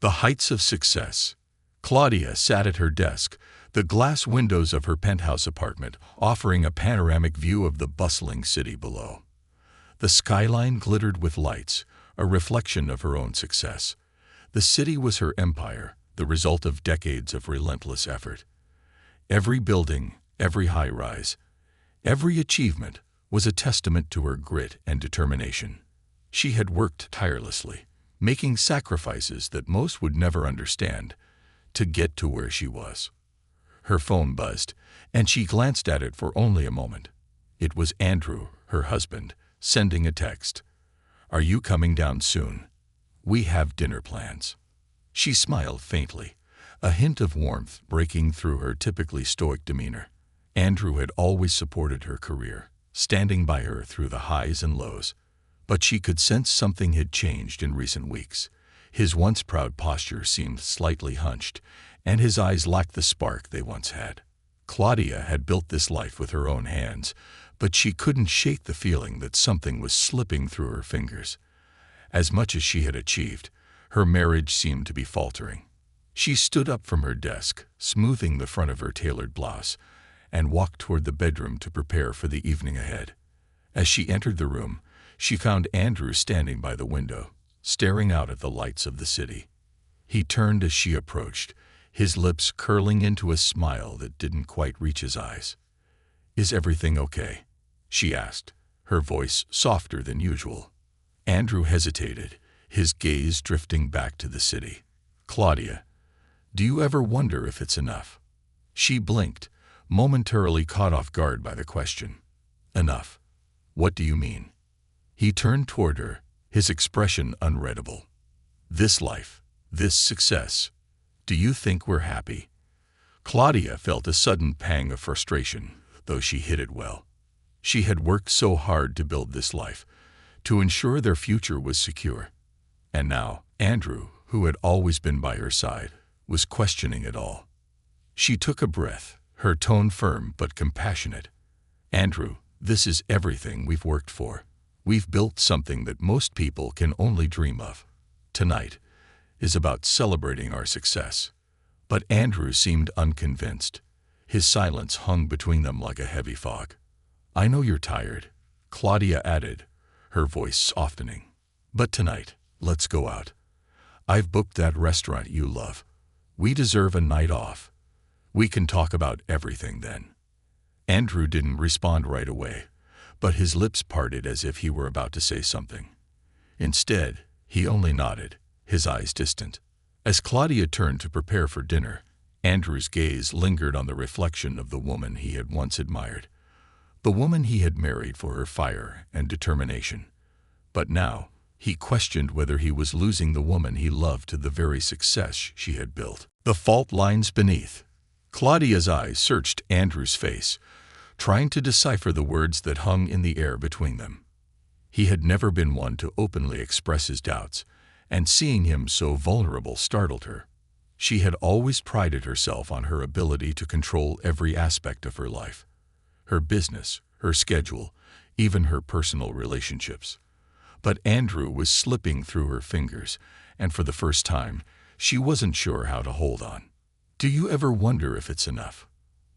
The heights of success. Claudia sat at her desk, the glass windows of her penthouse apartment offering a panoramic view of the bustling city below. The skyline glittered with lights, a reflection of her own success. The city was her empire, the result of decades of relentless effort. Every building, every high-rise, every achievement was a testament to her grit and determination. She had worked tirelessly, making sacrifices that most would never understand, to get to where she was. Her phone buzzed, and she glanced at it for only a moment. It was Andrew, her husband, sending a text. "Are you coming down soon? We have dinner plans." She smiled faintly, a hint of warmth breaking through her typically stoic demeanor. Andrew had always supported her career, standing by her through the highs and lows. But she could sense something had changed in recent weeks. His once proud posture seemed slightly hunched, and his eyes lacked the spark they once had. Claudia had built this life with her own hands, but she couldn't shake the feeling that something was slipping through her fingers. As much as she had achieved, her marriage seemed to be faltering. She stood up from her desk, smoothing the front of her tailored blouse, and walked toward the bedroom to prepare for the evening ahead. As she entered the room, she found Andrew standing by the window, staring out at the lights of the city. He turned as she approached, his lips curling into a smile that didn't quite reach his eyes. "Is everything okay?" she asked, her voice softer than usual. Andrew hesitated, his gaze drifting back to the city. "Claudia, do you ever wonder if it's enough?" She blinked, momentarily caught off guard by the question. "Enough? What do you mean?" He turned toward her, his expression unreadable. "This life, this success, do you think we're happy?" Claudia felt a sudden pang of frustration, though she hid it well. She had worked so hard to build this life, to ensure their future was secure. And now, Andrew, who had always been by her side, was questioning it all. She took a breath, her tone firm but compassionate. "Andrew, this is everything we've worked for. We've built something that most people can only dream of. Tonight is about celebrating our success." But Andrew seemed unconvinced. His silence hung between them like a heavy fog. "I know you're tired," Claudia added, her voice softening. "But tonight, let's go out. I've booked that restaurant you love. We deserve a night off. We can talk about everything then." Andrew didn't respond right away, but his lips parted as if he were about to say something. Instead, he only nodded, his eyes distant. As Claudia turned to prepare for dinner, Andrew's gaze lingered on the reflection of the woman he had once admired, the woman he had married for her fire and determination. But now, he questioned whether he was losing the woman he loved to the very success she had built. The fault lines beneath. Claudia's eyes searched Andrew's face, trying to decipher the words that hung in the air between them. He had never been one to openly express his doubts, and seeing him so vulnerable startled her. She had always prided herself on her ability to control every aspect of her life. Her business, her schedule, even her personal relationships. But Andrew was slipping through her fingers, and for the first time, she wasn't sure how to hold on. "Do you ever wonder if it's enough?"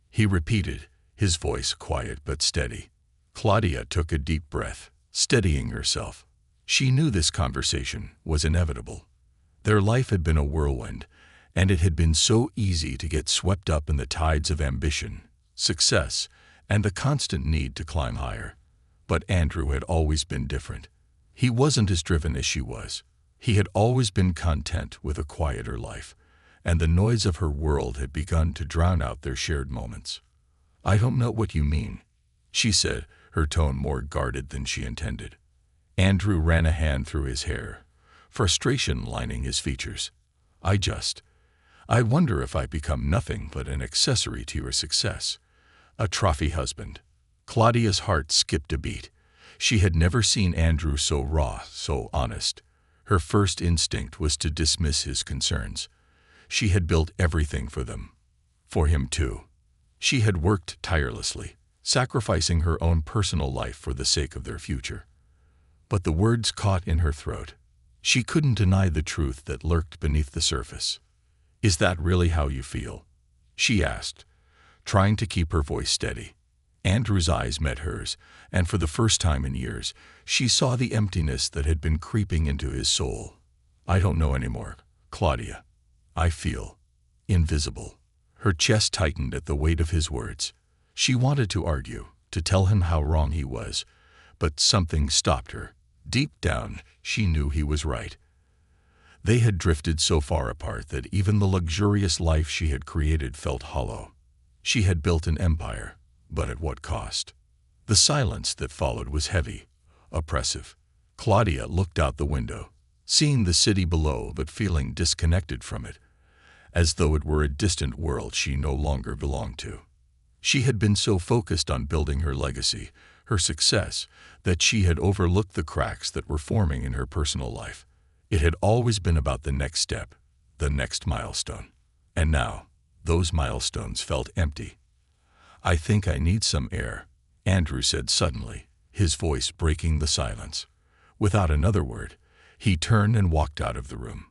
he repeated, his voice quiet but steady. Claudia took a deep breath, steadying herself. She knew this conversation was inevitable. Their life had been a whirlwind, and it had been so easy to get swept up in the tides of ambition, success, and the constant need to climb higher. But Andrew had always been different. He wasn't as driven as she was. He had always been content with a quieter life, and the noise of her world had begun to drown out their shared moments. "I don't know what you mean," she said, her tone more guarded than she intended. Andrew ran a hand through his hair, frustration lining his features. I wonder if I become nothing but an accessory to your success. A trophy husband." Claudia's heart skipped a beat. She had never seen Andrew so raw, so honest. Her first instinct was to dismiss his concerns. She had built everything for them. For him too. She had worked tirelessly, sacrificing her own personal life for the sake of their future. But the words caught in her throat. She couldn't deny the truth that lurked beneath the surface. "Is that really how you feel?" she asked, trying to keep her voice steady. Andrew's eyes met hers, and for the first time in years, she saw the emptiness that had been creeping into his soul. "I don't know anymore, Claudia. I feel invisible." Her chest tightened at the weight of his words. She wanted to argue, to tell him how wrong he was, but something stopped her. Deep down, she knew he was right. They had drifted so far apart that even the luxurious life she had created felt hollow. She had built an empire, but at what cost? The silence that followed was heavy, oppressive. Claudia looked out the window, seeing the city below but feeling disconnected from it, as though it were a distant world she no longer belonged to. She had been so focused on building her legacy, her success, that she had overlooked the cracks that were forming in her personal life. It had always been about the next step, the next milestone. And now, those milestones felt empty. "I think I need some air," Andrew said suddenly, his voice breaking the silence. Without another word, he turned and walked out of the room.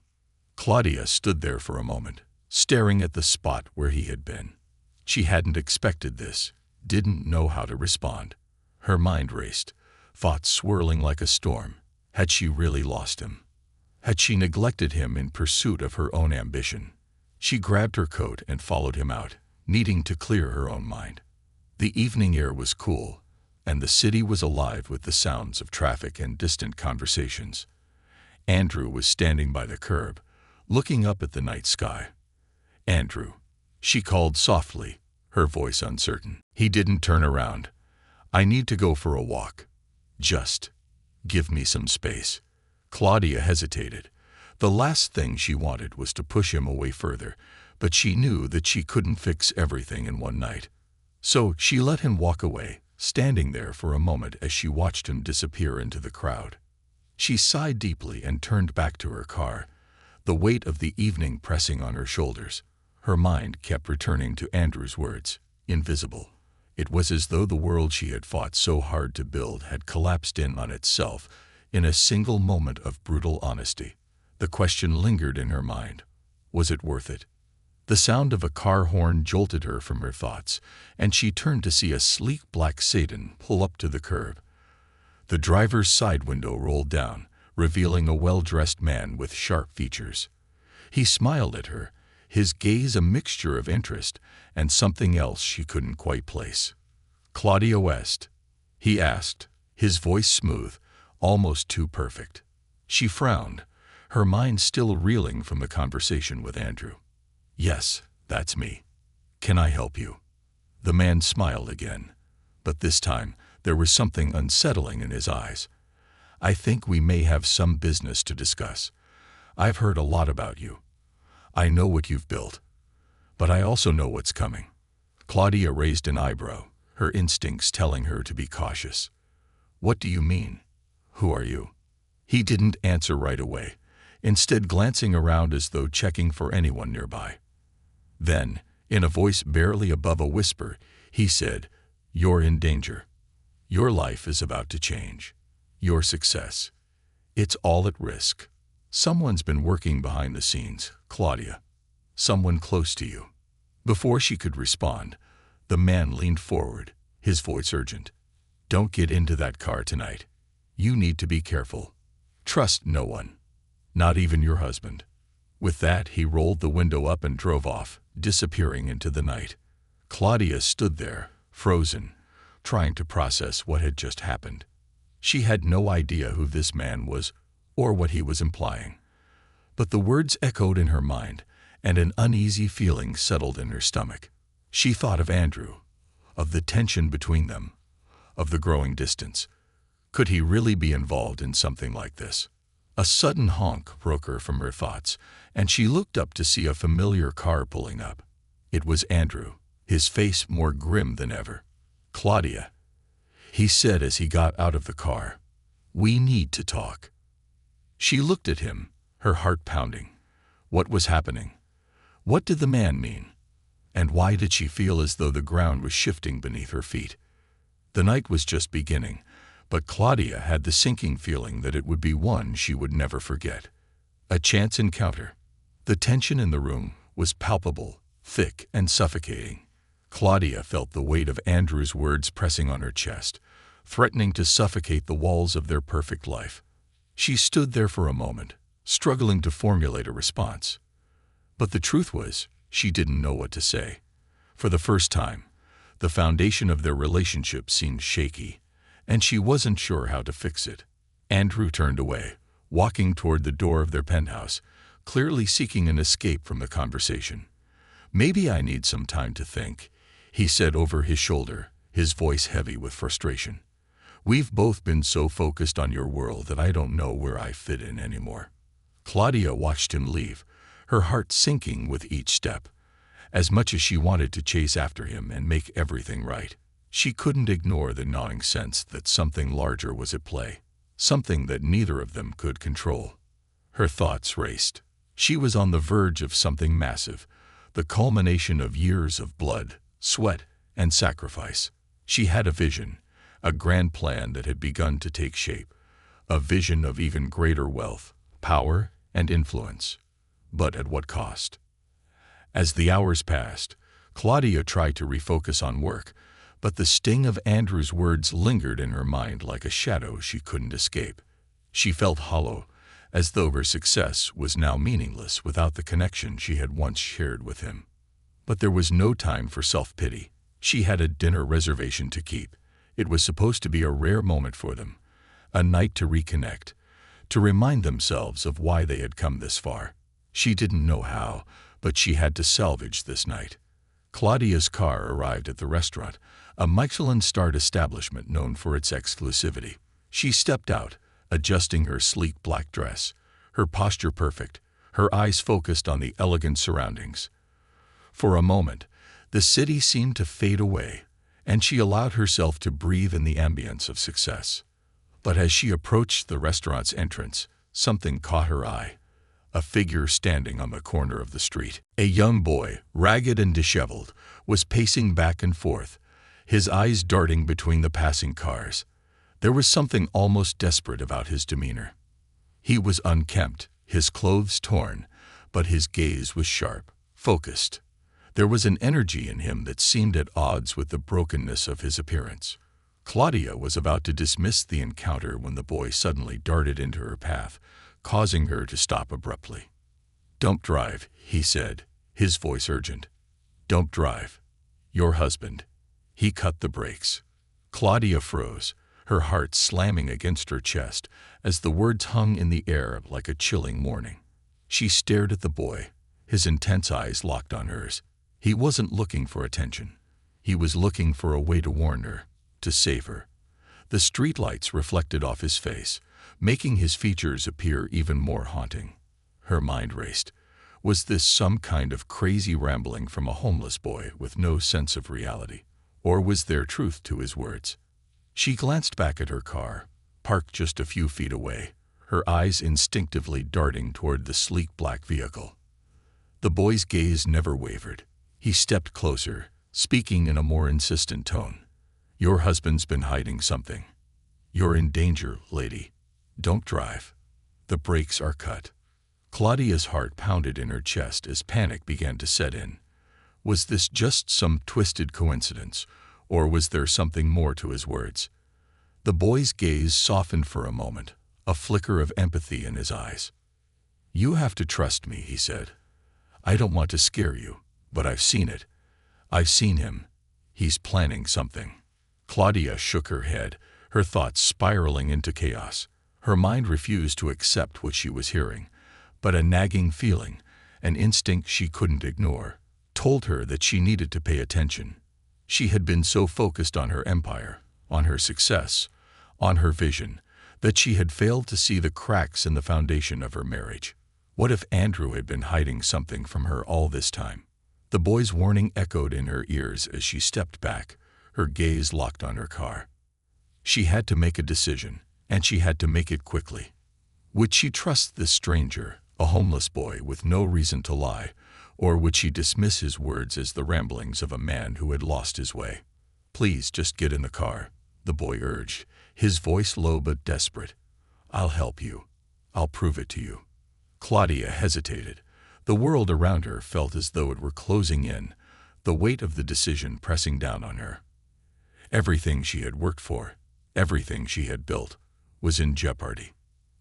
Claudia stood there for a moment, staring at the spot where he had been. She hadn't expected this, didn't know how to respond. Her mind raced, thoughts swirling like a storm. Had she really lost him? Had she neglected him in pursuit of her own ambition? She grabbed her coat and followed him out, needing to clear her own mind. The evening air was cool, and the city was alive with the sounds of traffic and distant conversations. Andrew was standing by the curb, looking up at the night sky. "Andrew," she called softly, her voice uncertain. He didn't turn around. "I need to go for a walk. Just give me some space." Claudia hesitated. The last thing she wanted was to push him away further, but she knew that she couldn't fix everything in one night. So she let him walk away, standing there for a moment as she watched him disappear into the crowd. She sighed deeply and turned back to her car, the weight of the evening pressing on her shoulders. Her mind kept returning to Andrew's words, invisible. It was as though the world she had fought so hard to build had collapsed in on itself in a single moment of brutal honesty. The question lingered in her mind. Was it worth it? The sound of a car horn jolted her from her thoughts, and she turned to see a sleek black sedan pull up to the curb. The driver's side window rolled down, revealing a well-dressed man with sharp features. He smiled at her, his gaze a mixture of interest and something else she couldn't quite place. "Claudia West?" he asked, his voice smooth, almost too perfect. She frowned, her mind still reeling from the conversation with Andrew. "Yes, that's me. Can I help you?" The man smiled again, but this time there was something unsettling in his eyes. "I think we may have some business to discuss. I've heard a lot about you. I know what you've built, but I also know what's coming." Claudia raised an eyebrow, her instincts telling her to be cautious. "What do you mean? Who are you?" He didn't answer right away, instead glancing around as though checking for anyone nearby. Then, in a voice barely above a whisper, he said, "You're in danger. Your life is about to change. Your success. It's all at risk. Someone's been working behind the scenes, Claudia. Someone close to you." Before she could respond, the man leaned forward, his voice urgent. "Don't get into that car tonight. You need to be careful. Trust no one. Not even your husband." With that, he rolled the window up and drove off, disappearing into the night. Claudia stood there, frozen, trying to process what had just happened. She had no idea who this man was or what he was implying. But the words echoed in her mind, and an uneasy feeling settled in her stomach. She thought of Andrew, of the tension between them, of the growing distance. Could he really be involved in something like this? A sudden honk broke her from her thoughts, and she looked up to see a familiar car pulling up. It was Andrew, his face more grim than ever. "Claudia," he said as he got out of the car, "we need to talk." She looked at him, her heart pounding. What was happening? What did the man mean? And why did she feel as though the ground was shifting beneath her feet? The night was just beginning, But Claudia had the sinking feeling that it would be one she would never forget. A chance encounter. The tension in the room was palpable, thick, and suffocating. Claudia felt the weight of Andrew's words pressing on her chest, threatening to suffocate the walls of their perfect life. She stood there for a moment, struggling to formulate a response. But the truth was, she didn't know what to say. For the first time, the foundation of their relationship seemed shaky, and she wasn't sure how to fix it. Andrew turned away, walking toward the door of their penthouse, clearly seeking an escape from the conversation. "Maybe I need some time to think," he said over his shoulder, his voice heavy with frustration. "We've both been so focused on your world that I don't know where I fit in anymore." Claudia watched him leave, her heart sinking with each step. As much as she wanted to chase after him and make everything right, she couldn't ignore the gnawing sense that something larger was at play, something that neither of them could control. Her thoughts raced. She was on the verge of something massive, the culmination of years of blood, sweat, and sacrifice. She had a vision, a grand plan that had begun to take shape, a vision of even greater wealth, power, and influence. But at what cost? As the hours passed, Claudia tried to refocus on work, but the sting of Andrew's words lingered in her mind like a shadow she couldn't escape. She felt hollow, as though her success was now meaningless without the connection she had once shared with him. But there was no time for self-pity. She had a dinner reservation to keep. It was supposed to be a rare moment for them, a night to reconnect, to remind themselves of why they had come this far. She didn't know how, but she had to salvage this night. Claudia's car arrived at the restaurant, a Michelin-starred establishment known for its exclusivity. She stepped out, adjusting her sleek black dress, her posture perfect, her eyes focused on the elegant surroundings. For a moment, the city seemed to fade away, and she allowed herself to breathe in the ambience of success. But as she approached the restaurant's entrance, something caught her eye. A figure standing on the corner of the street. A young boy, ragged and disheveled, was pacing back and forth, his eyes darting between the passing cars. There was something almost desperate about his demeanor. He was unkempt, his clothes torn, but his gaze was sharp, focused. There was an energy in him that seemed at odds with the brokenness of his appearance. Claudia was about to dismiss the encounter when the boy suddenly darted into her path, causing her to stop abruptly. "Don't drive," he said, his voice urgent. "Don't drive. Your husband." He cut the brakes. Claudia froze, her heart slamming against her chest as the words hung in the air like a chilling warning. She stared at the boy, his intense eyes locked on hers. He wasn't looking for attention. He was looking for a way to warn her, to save her. The streetlights reflected off his face, making his features appear even more haunting. Her mind raced. Was this some kind of crazy rambling from a homeless boy with no sense of reality? Or was there truth to his words? She glanced back at her car, parked just a few feet away, her eyes instinctively darting toward the sleek black vehicle. The boy's gaze never wavered. He stepped closer, speaking in a more insistent tone. "Your husband's been hiding something. You're in danger, lady. Don't drive. The brakes are cut." Claudia's heart pounded in her chest as panic began to set in. Was this just some twisted coincidence, or was there something more to his words? The boy's gaze softened for a moment, a flicker of empathy in his eyes. "You have to trust me," he said. "I don't want to scare you, but I've seen it. I've seen him. He's planning something." Claudia shook her head, her thoughts spiraling into chaos. Her mind refused to accept what she was hearing, but a nagging feeling, an instinct she couldn't ignore, told her that she needed to pay attention. She had been so focused on her empire, on her success, on her vision, that she had failed to see the cracks in the foundation of her marriage. What if Andrew had been hiding something from her all this time? The boy's warning echoed in her ears as she stepped back, her gaze locked on her car. She had to make a decision, and she had to make it quickly. Would she trust this stranger, a homeless boy with no reason to lie, or would she dismiss his words as the ramblings of a man who had lost his way? "Please just get in the car," the boy urged, his voice low but desperate. "I'll help you. I'll prove it to you." Claudia hesitated. The world around her felt as though it were closing in, the weight of the decision pressing down on her. Everything she had worked for, everything she had built, was in jeopardy.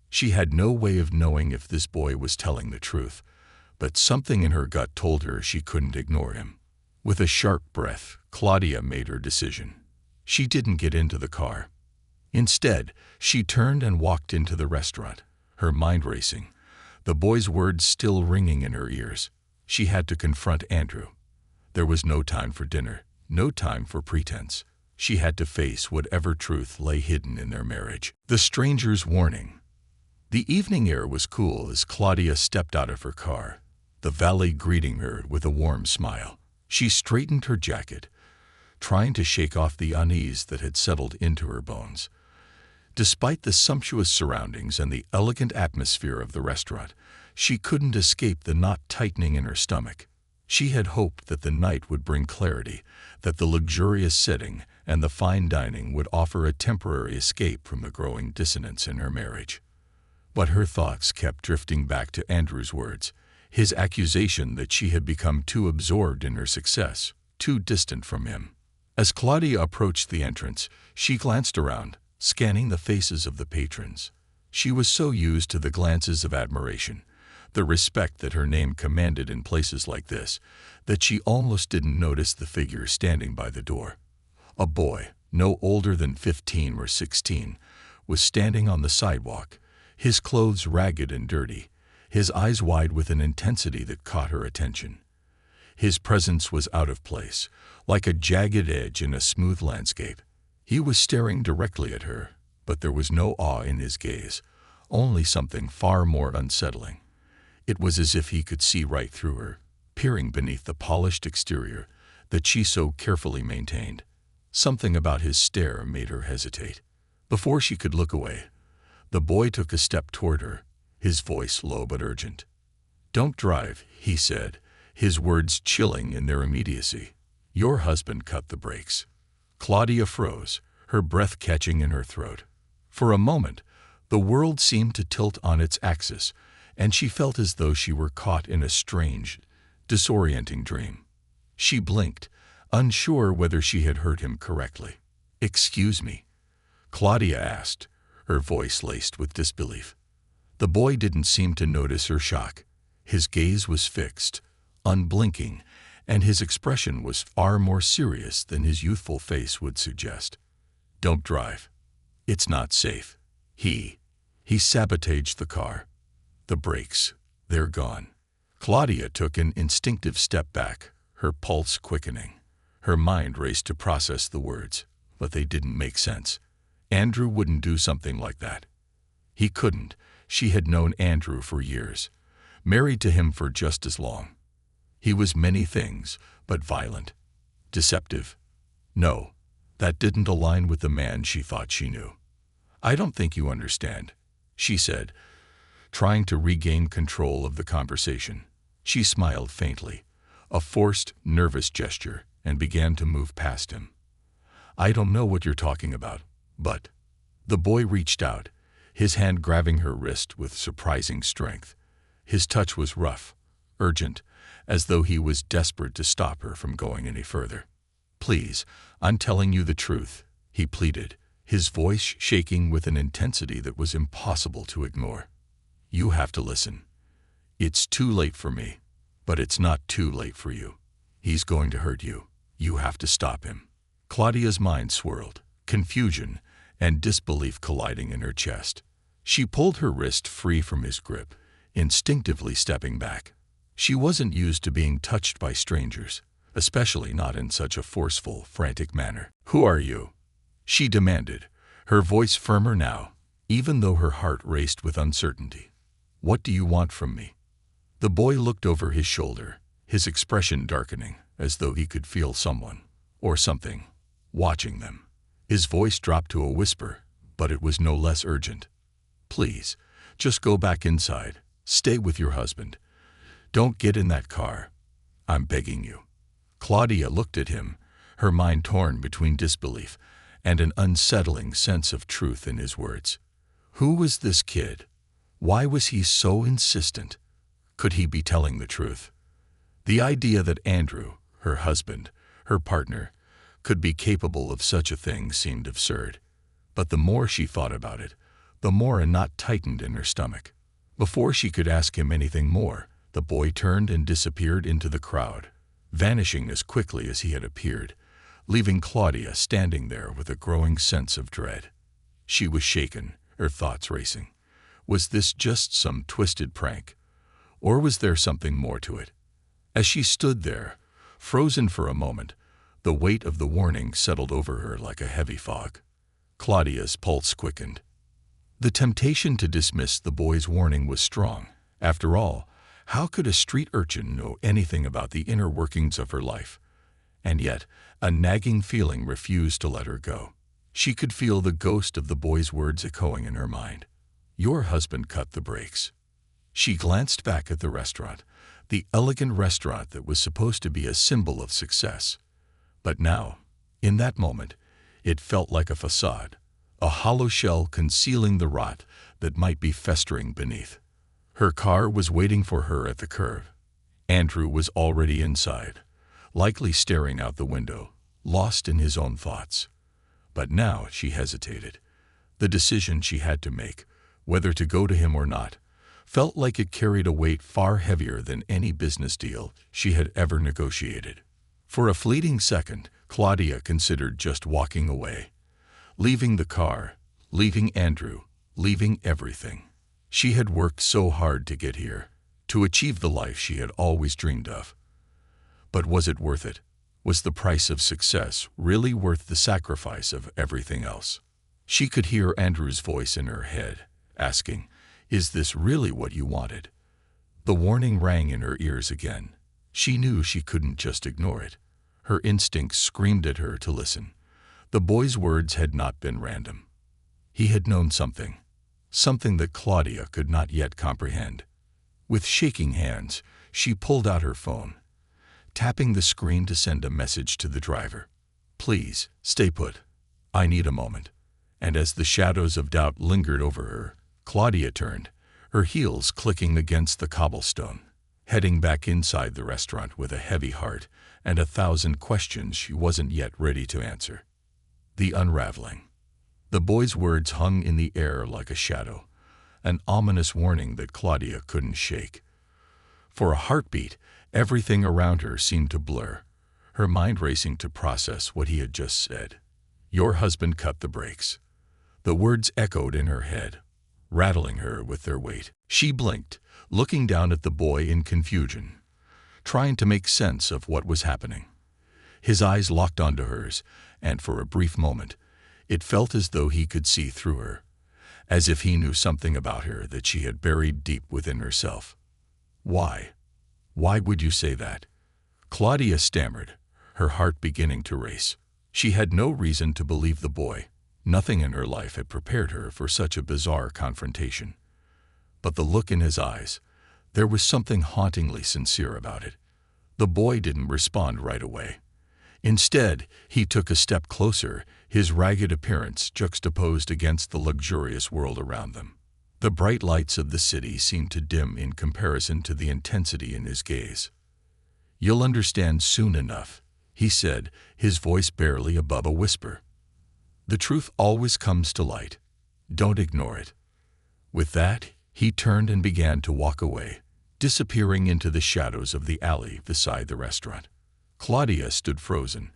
She had no way of knowing if this boy was telling the truth, but something in her gut told her she couldn't ignore him. With a sharp breath, Claudia made her decision. She didn't get into the car. Instead, she turned and walked into the restaurant, her mind racing, the boy's words still ringing in her ears. She had to confront Andrew. There was no time for dinner, no time for pretense. She had to face whatever truth lay hidden in their marriage. The stranger's warning. The evening air was cool as Claudia stepped out of her car, the valet greeting her with a warm smile. She straightened her jacket, trying to shake off the unease that had settled into her bones. Despite the sumptuous surroundings and the elegant atmosphere of the restaurant, she couldn't escape the knot tightening in her stomach. She had hoped that the night would bring clarity, that the luxurious setting and the fine dining would offer a temporary escape from the growing dissonance in her marriage. But her thoughts kept drifting back to Andrew's words, his accusation that she had become too absorbed in her success, too distant from him. As Claudia approached the entrance, she glanced around, scanning the faces of the patrons. She was so used to the glances of admiration, the respect that her name commanded in places like this, that she almost didn't notice the figure standing by the door. A boy, no older than 15 or 16, was standing on the sidewalk, his clothes ragged and dirty, his eyes wide with an intensity that caught her attention. His presence was out of place, like a jagged edge in a smooth landscape. He was staring directly at her, but there was no awe in his gaze, only something far more unsettling. It was as if he could see right through her, peering beneath the polished exterior that she so carefully maintained. Something about his stare made her hesitate. Before she could look away, the boy took a step toward her, his voice low but urgent. "Don't drive," he said, his words chilling in their immediacy. Your husband cut the brakes. Claudia froze, her breath catching in her throat. For a moment, the world seemed to tilt on its axis, and she felt as though she were caught in a strange, disorienting dream. She blinked, unsure whether she had heard him correctly. "Excuse me?" Claudia asked, her voice laced with disbelief. The boy didn't seem to notice her shock. His gaze was fixed, unblinking, and his expression was far more serious than his youthful face would suggest. "Don't drive. It's not safe." He sabotaged the car. The brakes, they're gone. Claudia took an instinctive step back, her pulse quickening. Her mind raced to process the words, but they didn't make sense. Andrew wouldn't do something like that. He couldn't. She had known Andrew for years, married to him for just as long. He was many things, but violent, deceptive. No, that didn't align with the man she thought she knew. "I don't think you understand," she said, trying to regain control of the conversation. She smiled faintly, a forced, nervous gesture, and began to move past him. "I don't know what you're talking about, but—" The boy reached out, his hand grabbing her wrist with surprising strength. His touch was rough, urgent, as though he was desperate to stop her from going any further. "Please, I'm telling you the truth," he pleaded, his voice shaking with an intensity that was impossible to ignore. "You have to listen. It's too late for me, but it's not too late for you. He's going to hurt you. You have to stop him." Claudia's mind swirled, confusion and disbelief colliding in her chest. She pulled her wrist free from his grip, instinctively stepping back. She wasn't used to being touched by strangers, especially not in such a forceful, frantic manner. "Who are you?" she demanded, her voice firmer now, even though her heart raced with uncertainty. "What do you want from me?" The boy looked over his shoulder, his expression darkening, as though he could feel someone, or something, watching them. His voice dropped to a whisper, but it was no less urgent. "Please, just go back inside. Stay with your husband. Don't get in that car. I'm begging you." Claudia looked at him, her mind torn between disbelief and an unsettling sense of truth in his words. Who was this kid? Why was he so insistent? Could he be telling the truth? The idea that Andrew, her husband, her partner, could be capable of such a thing seemed absurd. But the more she thought about it, the more a knot tightened in her stomach. Before she could ask him anything more, the boy turned and disappeared into the crowd, vanishing as quickly as he had appeared, leaving Claudia standing there with a growing sense of dread. She was shaken, her thoughts racing. Was this just some twisted prank? Or was there something more to it? As she stood there, frozen for a moment, the weight of the warning settled over her like a heavy fog. Claudia's pulse quickened. The temptation to dismiss the boy's warning was strong. After all, how could a street urchin know anything about the inner workings of her life? And yet, a nagging feeling refused to let her go. She could feel the ghost of the boy's words echoing in her mind. Your husband cut the brakes. She glanced back at the restaurant, the elegant restaurant that was supposed to be a symbol of success. But now, in that moment, it felt like a facade, a hollow shell concealing the rot that might be festering beneath. Her car was waiting for her at the curb. Andrew was already inside, likely staring out the window, lost in his own thoughts. But now she hesitated. The decision she had to make, whether to go to him or not, felt like it carried a weight far heavier than any business deal she had ever negotiated. For a fleeting second, Claudia considered just walking away, leaving the car, leaving Andrew, leaving everything. She had worked so hard to get here, to achieve the life she had always dreamed of. But was it worth it? Was the price of success really worth the sacrifice of everything else? She could hear Andrew's voice in her head, asking, "Is this really what you wanted?" The warning rang in her ears again. She knew she couldn't just ignore it. Her instincts screamed at her to listen. The boy's words had not been random. He had known something that Claudia could not yet comprehend. With shaking hands, she pulled out her phone, tapping the screen to send a message to the driver. "Please, stay put. I need a moment." And as the shadows of doubt lingered over her, Claudia turned, her heels clicking against the cobblestone, heading back inside the restaurant with a heavy heart and 1,000 questions she wasn't yet ready to answer. The unraveling. The boy's words hung in the air like a shadow, an ominous warning that Claudia couldn't shake. For a heartbeat, everything around her seemed to blur, her mind racing to process what he had just said. Your husband cut the brakes. The words echoed in her head, rattling her with their weight. She blinked, looking down at the boy in confusion, trying to make sense of what was happening. His eyes locked onto hers, and for a brief moment, it felt as though he could see through her, as if he knew something about her that she had buried deep within herself. Why? Why would you say that? Claudia stammered, her heart beginning to race. She had no reason to believe the boy. Nothing in her life had prepared her for such a bizarre confrontation. But the look in his eyes, there was something hauntingly sincere about it. The boy didn't respond right away. Instead, he took a step closer, his ragged appearance juxtaposed against the luxurious world around them. The bright lights of the city seemed to dim in comparison to the intensity in his gaze. "You'll understand soon enough," he said, his voice barely above a whisper. "The truth always comes to light. Don't ignore it." With that, he turned and began to walk away, disappearing into the shadows of the alley beside the restaurant. Claudia stood frozen,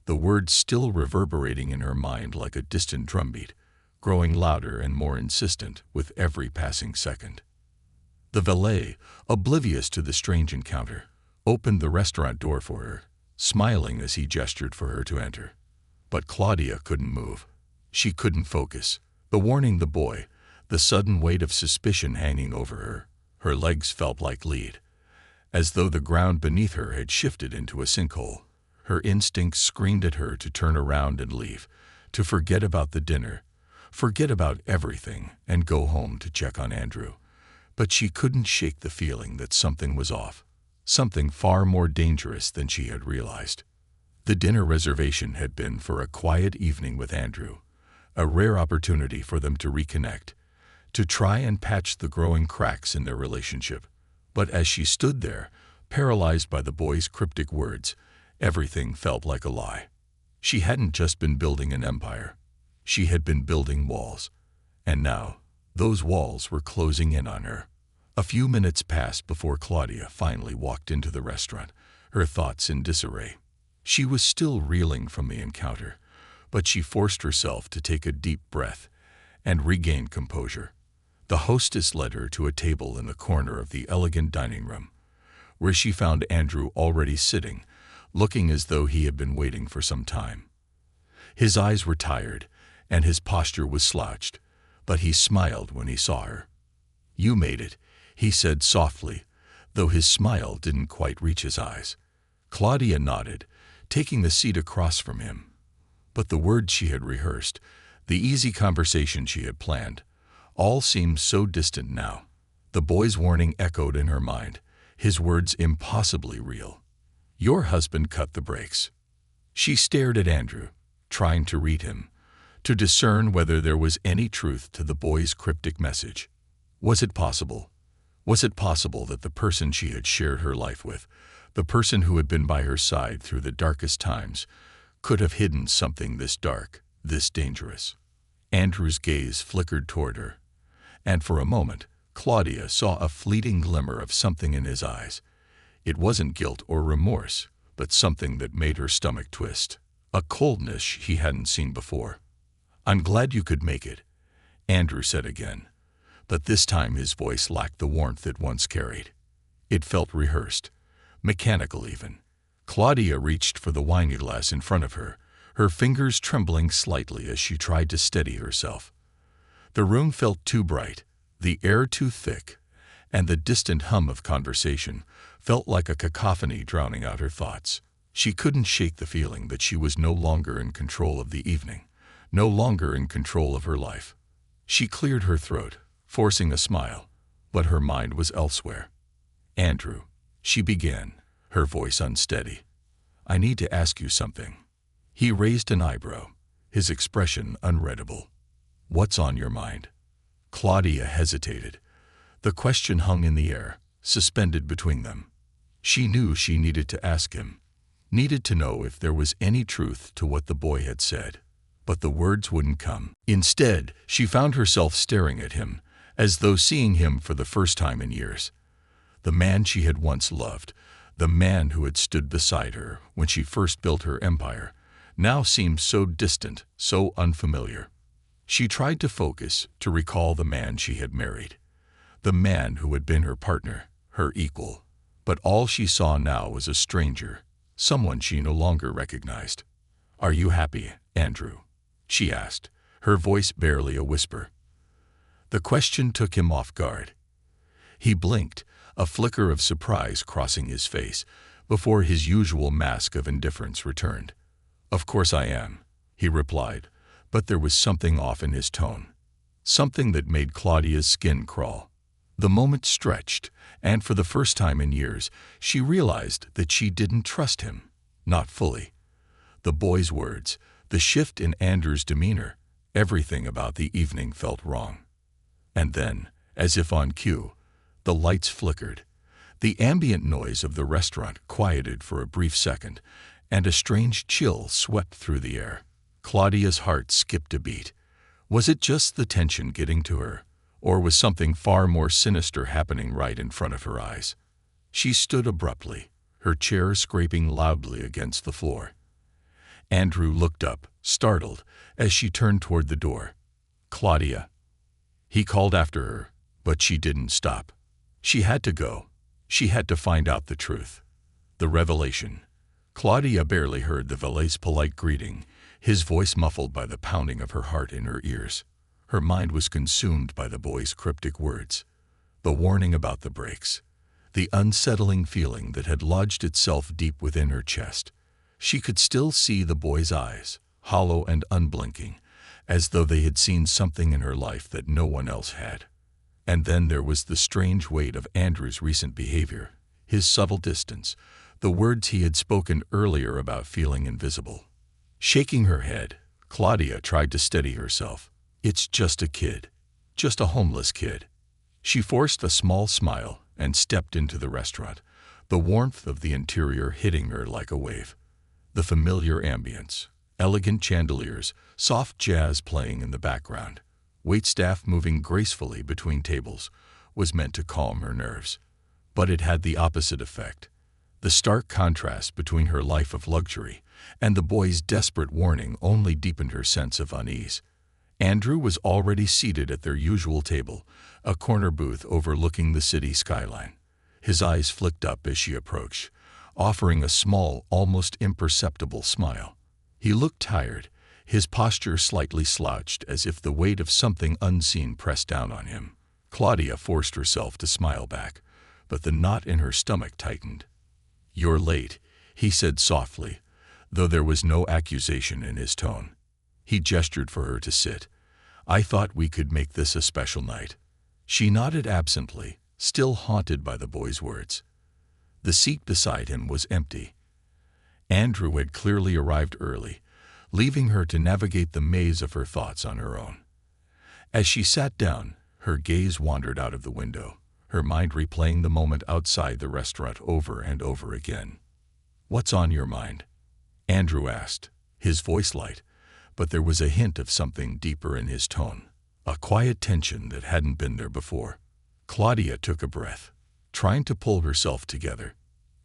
the words still reverberating in her mind like a distant drumbeat, growing louder and more insistent with every passing second. The valet, oblivious to the strange encounter, opened the restaurant door for her, smiling as he gestured for her to enter. But Claudia couldn't move. She couldn't focus. The warning, the boy, the sudden weight of suspicion hanging over her. Her legs felt like lead, as though the ground beneath her had shifted into a sinkhole. Her instincts screamed at her to turn around and leave, to forget about the dinner, forget about everything, and go home to check on Andrew. But she couldn't shake the feeling that something was off, something far more dangerous than she had realized. The dinner reservation had been for a quiet evening with Andrew, a rare opportunity for them to reconnect, to try and patch the growing cracks in their relationship. But as she stood there, paralyzed by the boy's cryptic words, everything felt like a lie. She hadn't just been building an empire. She had been building walls. And now, those walls were closing in on her. A few minutes passed before Claudia finally walked into the restaurant, her thoughts in disarray. She was still reeling from the encounter, but she forced herself to take a deep breath and regain composure. The hostess led her to a table in the corner of the elegant dining room, where she found Andrew already sitting, looking as though he had been waiting for some time. His eyes were tired, and his posture was slouched, but he smiled when he saw her. "You made it," he said softly, though his smile didn't quite reach his eyes. Claudia nodded, taking the seat across from him. But the words she had rehearsed, the easy conversation she had planned, all seemed so distant now. The boy's warning echoed in her mind, his words impossibly real. "Your husband cut the brakes." She stared at Andrew, trying to read him, to discern whether there was any truth to the boy's cryptic message. Was it possible? Was it possible that the person she had shared her life with, the person who had been by her side through the darkest times, could have hidden something this dark, this dangerous? Andrew's gaze flickered toward her, and for a moment, Claudia saw a fleeting glimmer of something in his eyes. It wasn't guilt or remorse, but something that made her stomach twist, a coldness she hadn't seen before. "I'm glad you could make it," Andrew said again, but this time his voice lacked the warmth it once carried. It felt rehearsed, mechanical even. Claudia reached for the wine glass in front of her, her fingers trembling slightly as she tried to steady herself. The room felt too bright, the air too thick, and the distant hum of conversation felt like a cacophony drowning out her thoughts. She couldn't shake the feeling that she was no longer in control of the evening, no longer in control of her life. She cleared her throat, forcing a smile, but her mind was elsewhere. "Andrew," she began, her voice unsteady, "I need to ask you something." He raised an eyebrow, his expression unreadable. "What's on your mind?" Claudia hesitated. The question hung in the air, suspended between them. She knew she needed to ask him, needed to know if there was any truth to what the boy had said. But the words wouldn't come. Instead, she found herself staring at him, as though seeing him for the first time in years. The man she had once loved, the man who had stood beside her when she first built her empire, now seemed so distant, so unfamiliar. She tried to focus, to recall the man she had married, the man who had been her partner, her equal. But all she saw now was a stranger, someone she no longer recognized. "Are you happy, Andrew?" she asked, her voice barely a whisper. The question took him off guard. He blinked, a flicker of surprise crossing his face, before his usual mask of indifference returned. "Of course I am," he replied, but there was something off in his tone, something that made Claudia's skin crawl. The moment stretched, and for the first time in years, she realized that she didn't trust him, not fully. The boy's words, the shift in Andrew's demeanor, everything about the evening felt wrong. And then, as if on cue, the lights flickered. The ambient noise of the restaurant quieted for a brief second, and a strange chill swept through the air. Claudia's heart skipped a beat. Was it just the tension getting to her, or was something far more sinister happening right in front of her eyes? She stood abruptly, her chair scraping loudly against the floor. Andrew looked up, startled, as she turned toward the door. "Claudia." He called after her, but she didn't stop. She had to go. She had to find out the truth. The revelation. Claudia barely heard the valet's polite greeting, his voice muffled by the pounding of her heart in her ears. Her mind was consumed by the boy's cryptic words, the warning about the brakes, the unsettling feeling that had lodged itself deep within her chest. She could still see the boy's eyes, hollow and unblinking, as though they had seen something in her life that no one else had. And then there was the strange weight of Andrew's recent behavior, his subtle distance, the words he had spoken earlier about feeling invisible. Shaking her head, Claudia tried to steady herself. It's just a kid. Just a homeless kid. She forced a small smile and stepped into the restaurant, the warmth of the interior hitting her like a wave. The familiar ambience, elegant chandeliers, soft jazz playing in the background, waitstaff moving gracefully between tables, was meant to calm her nerves. But it had the opposite effect. The stark contrast between her life of luxury and the boy's desperate warning only deepened her sense of unease. Andrew was already seated at their usual table, a corner booth overlooking the city skyline. His eyes flicked up as she approached, offering a small, almost imperceptible smile. He looked tired, his posture slightly slouched as if the weight of something unseen pressed down on him. Claudia forced herself to smile back, but the knot in her stomach tightened. "You're late," he said softly, though there was no accusation in his tone. He gestured for her to sit. "I thought we could make this a special night." She nodded absently, still haunted by the boy's words. The seat beside him was empty. Andrew had clearly arrived early, leaving her to navigate the maze of her thoughts on her own. As she sat down, her gaze wandered out of the window, her mind replaying the moment outside the restaurant over and over again. "What's on your mind?" Andrew asked, his voice light, but there was a hint of something deeper in his tone, a quiet tension that hadn't been there before. Claudia took a breath, trying to pull herself together.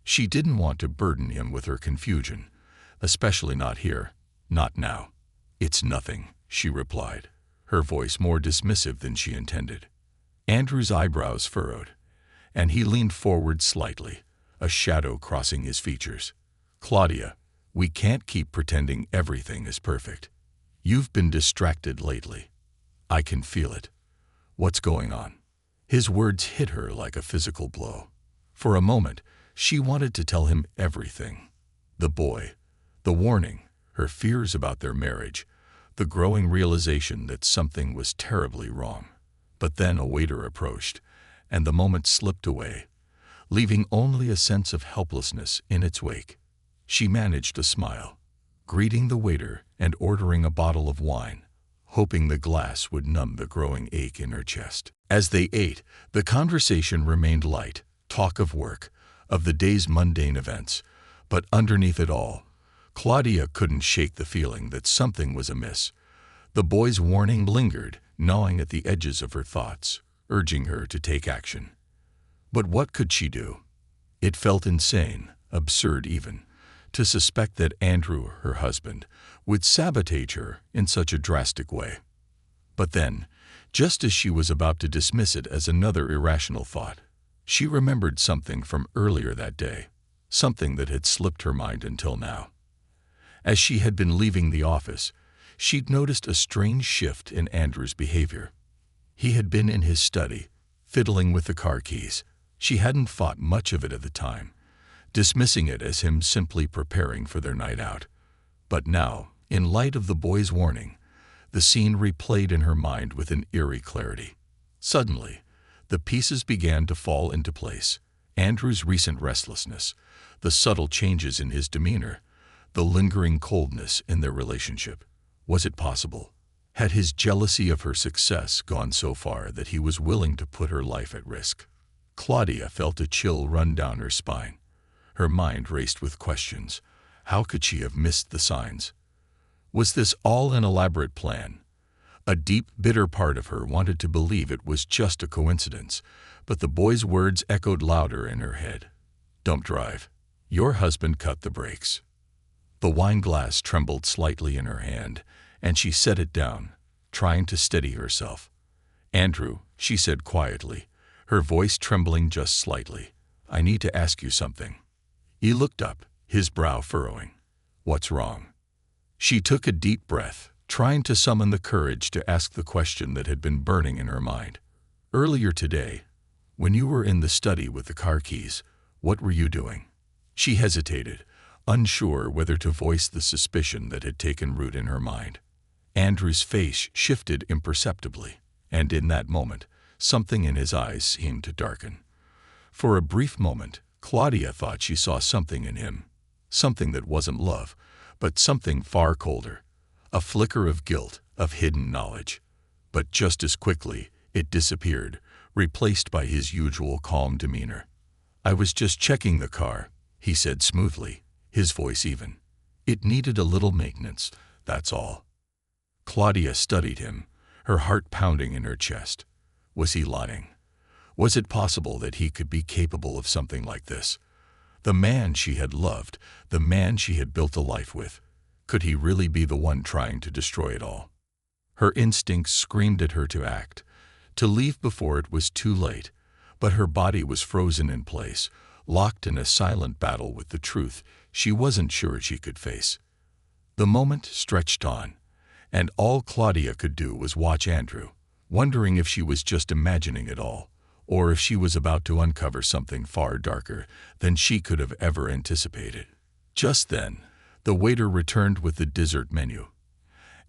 She didn't want to burden him with her confusion, especially not here, not now. "It's nothing," she replied, her voice more dismissive than she intended. Andrew's eyebrows furrowed, and he leaned forward slightly, a shadow crossing his features. "Claudia, we can't keep pretending everything is perfect. You've been distracted lately. I can feel it. What's going on?" His words hit her like a physical blow. For a moment, she wanted to tell him everything. The boy, the warning, her fears about their marriage, the growing realization that something was terribly wrong. But then a waiter approached, and the moment slipped away, leaving only a sense of helplessness in its wake. She managed a smile, greeting the waiter and ordering a bottle of wine, hoping the glass would numb the growing ache in her chest. As they ate, the conversation remained light, talk of work, of the day's mundane events, but underneath it all, Claudia couldn't shake the feeling that something was amiss. The boy's warning lingered, gnawing at the edges of her thoughts, urging her to take action. But what could she do? It felt insane, absurd even, to suspect that Andrew, her husband, would sabotage her in such a drastic way. But then, just as she was about to dismiss it as another irrational thought, she remembered something from earlier that day, something that had slipped her mind until now. As she had been leaving the office, she'd noticed a strange shift in Andrew's behavior. He had been in his study, fiddling with the car keys. She hadn't thought much of it at the time, dismissing it as him simply preparing for their night out. But now, in light of the boy's warning, the scene replayed in her mind with an eerie clarity. Suddenly, the pieces began to fall into place. Andrew's recent restlessness, the subtle changes in his demeanor, the lingering coldness in their relationship. Was it possible? Had his jealousy of her success gone so far that he was willing to put her life at risk? Claudia felt a chill run down her spine. Her mind raced with questions. How could she have missed the signs? Was this all an elaborate plan? A deep, bitter part of her wanted to believe it was just a coincidence, but the boy's words echoed louder in her head. "Don't drive." Your husband cut the brakes. The wine glass trembled slightly in her hand, and she set it down, trying to steady herself. "Andrew," she said quietly, her voice trembling just slightly, "I need to ask you something." He looked up, his brow furrowing. "What's wrong?" She took a deep breath, trying to summon the courage to ask the question that had been burning in her mind. "Earlier today, when you were in the study with the car keys, what were you doing?" She hesitated, unsure whether to voice the suspicion that had taken root in her mind. Andrew's face shifted imperceptibly, and in that moment, something in his eyes seemed to darken. For a brief moment, Claudia thought she saw something in him, something that wasn't love, but something far colder, a flicker of guilt, of hidden knowledge. But just as quickly, it disappeared, replaced by his usual calm demeanor. "I was just checking the car," he said smoothly, his voice even. "It needed a little maintenance, that's all." Claudia studied him, her heart pounding in her chest. Was he lying? Was it possible that he could be capable of something like this? The man she had loved, the man she had built a life with, could he really be the one trying to destroy it all? Her instincts screamed at her to act, to leave before it was too late, but her body was frozen in place, locked in a silent battle with the truth she wasn't sure she could face. The moment stretched on, and all Claudia could do was watch Andrew, wondering if she was just imagining it all, or if she was about to uncover something far darker than she could have ever anticipated. Just then, the waiter returned with the dessert menu,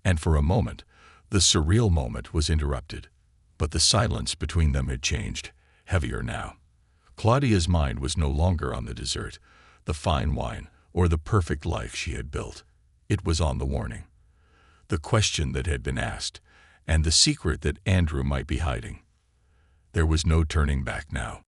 and for a moment, the surreal moment was interrupted, but the silence between them had changed, heavier now. Claudia's mind was no longer on the dessert, the fine wine, or the perfect life she had built. It was on the warning, the question that had been asked, and the secret that Andrew might be hiding. There was no turning back now.